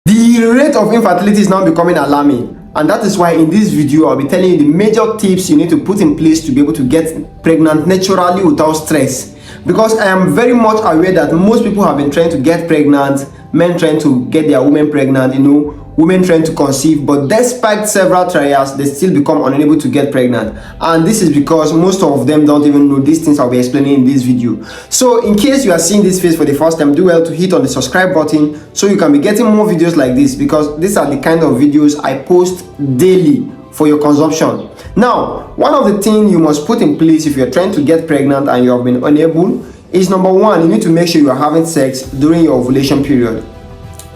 The rate of infertility is now becoming alarming, and that is why in this video I'll be telling you the major tips you need to put in place to be able to get pregnant naturally without stress. Because I am very much aware that most people have been trying to get pregnant, men trying to get their women pregnant, women trying to conceive, but despite several trials, they still become unable to get pregnant. And this is because most of them don't even know these things I'll be explaining in this video. So in case you are seeing this face for the first time, do well to hit on the subscribe button so you can be getting more videos like this, because these are the kind of videos I post daily for your consumption. Now, one of the things you must put in place if you're trying to get pregnant and you have been unable is, number one, you need to make sure you are having sex during your ovulation period.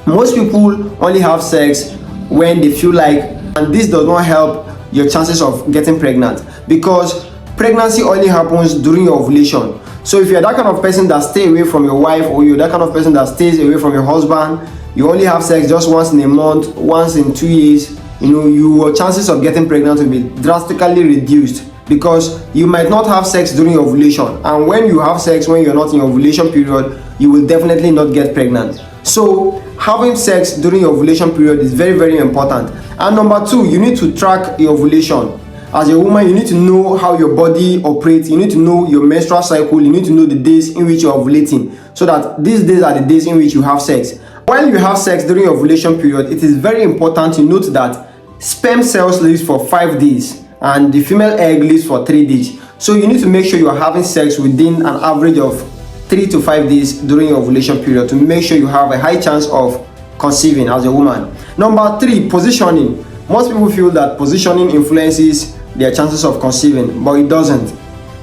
Most people only have sex when they feel like, and this does not help your chances of getting pregnant, because pregnancy only happens during your ovulation. So if you're that kind of person that stays away from your wife, or you're that kind of person that stays away from your husband, you only have sex just once in a month, once in 2 years, your chances of getting pregnant will be drastically reduced, because you might not have sex during your ovulation, and when you have sex when you're not in your ovulation period, you will definitely not get pregnant. So having sex during your ovulation period is very, very important. And number two, you need to track your ovulation. As a woman, you need to know how your body operates. You need to know your menstrual cycle. You need to know the days in which you're ovulating, so that these days are the days in which you have sex. While you have sex during your ovulation period, it is very important to note that sperm cells live for 5 days and the female egg lives for 3 days. So you need to make sure you are having sex within an average of 3 to 5 days during your ovulation period to make sure you have a high chance of conceiving as a woman. Number three, positioning. Most people feel that positioning influences their chances of conceiving, but it doesn't.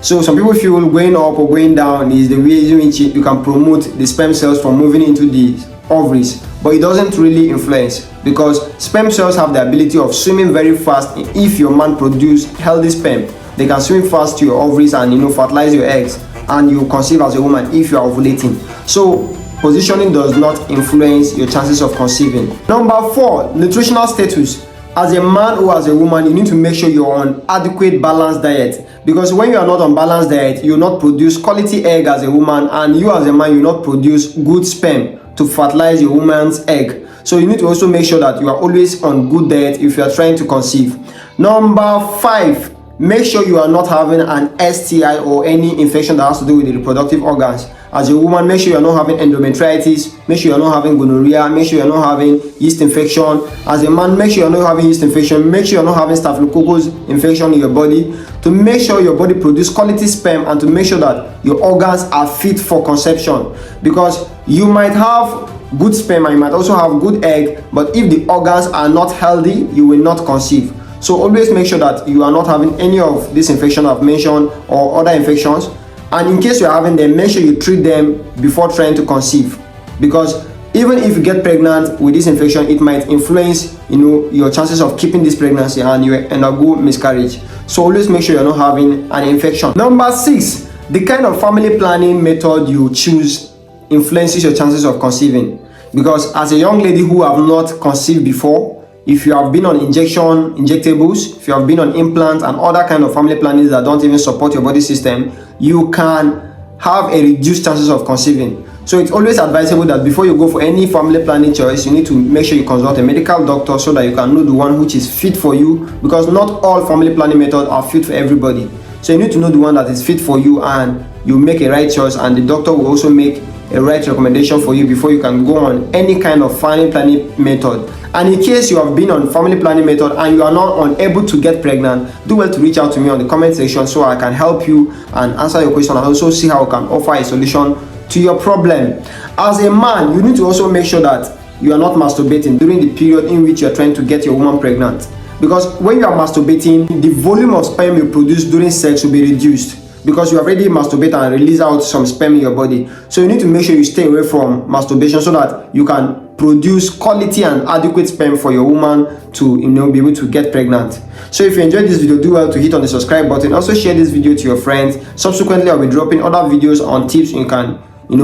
So some people feel going up or going down is the way in which you can promote the sperm cells from moving into the ovaries, but it doesn't really influence, because sperm cells have the ability of swimming very fast. If your man produce healthy sperm, they can swim fast to your ovaries and fertilize your eggs, and you conceive as a woman if you are ovulating. So positioning does not influence your chances of conceiving. Number four, nutritional status. As a man or as a woman, you need to make sure you're on adequate balanced diet, because when you are not on balanced diet, you will not produce quality egg as a woman, and you as a man, you will not produce good sperm to fertilize your woman's egg. So you need to also make sure that you are always on good diet if you are trying to conceive. Number five, make sure you are not having an STI or any infection that has to do with the reproductive organs. As a woman, make sure you are not having endometritis, make sure you are not having gonorrhea, make sure you are not having yeast infection. As a man, make sure you are not having yeast infection, make sure you are not having staphylococcus infection in your body, to make sure your body produces quality sperm and to make sure that your organs are fit for conception. Because you might have good sperm and you might also have good egg, but if the organs are not healthy, you will not conceive. So always make sure that you are not having any of this infection I've mentioned or other infections. And in case you're having them, make sure you treat them before trying to conceive, because even if you get pregnant with this infection, it might influence your chances of keeping this pregnancy and you undergo miscarriage. So always make sure you're not having an infection. Number six, the kind of family planning method you choose influences your chances of conceiving. Because as a young lady who have not conceived before, if you have been on injectables, if you have been on implants and other kind of family plannings that don't even support your body system, you can have a reduced chances of conceiving. So it's always advisable that before you go for any family planning choice, you need to make sure you consult a medical doctor so that you can know the one which is fit for you, because not all family planning methods are fit for everybody. So you need to know the one that is fit for you, and you make a right choice, and the doctor will also make a right recommendation for you before you can go on any kind of family planning method. And in case you have been on family planning method and you are not unable to get pregnant, do well to reach out to me on the comment section so I can help you and answer your question, and also see how I can offer a solution to your problem. As a man, you need to also make sure that you are not masturbating during the period in which you are trying to get your woman pregnant, because when you are masturbating, the volume of sperm you produce during sex will be reduced, because you have already masturbated and release out some sperm in your body. So you need to make sure you stay away from masturbation so that you can produce quality and adequate sperm for your woman to be able to get pregnant. So if you enjoyed this video, do well to hit on the subscribe button. Also share this video to your friends. Subsequently, I'll be dropping other videos on tips you can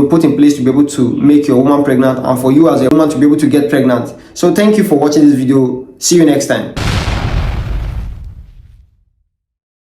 put in place to be able to make your woman pregnant, and for you as a woman to be able to get pregnant. So thank you for watching this video. See you next time.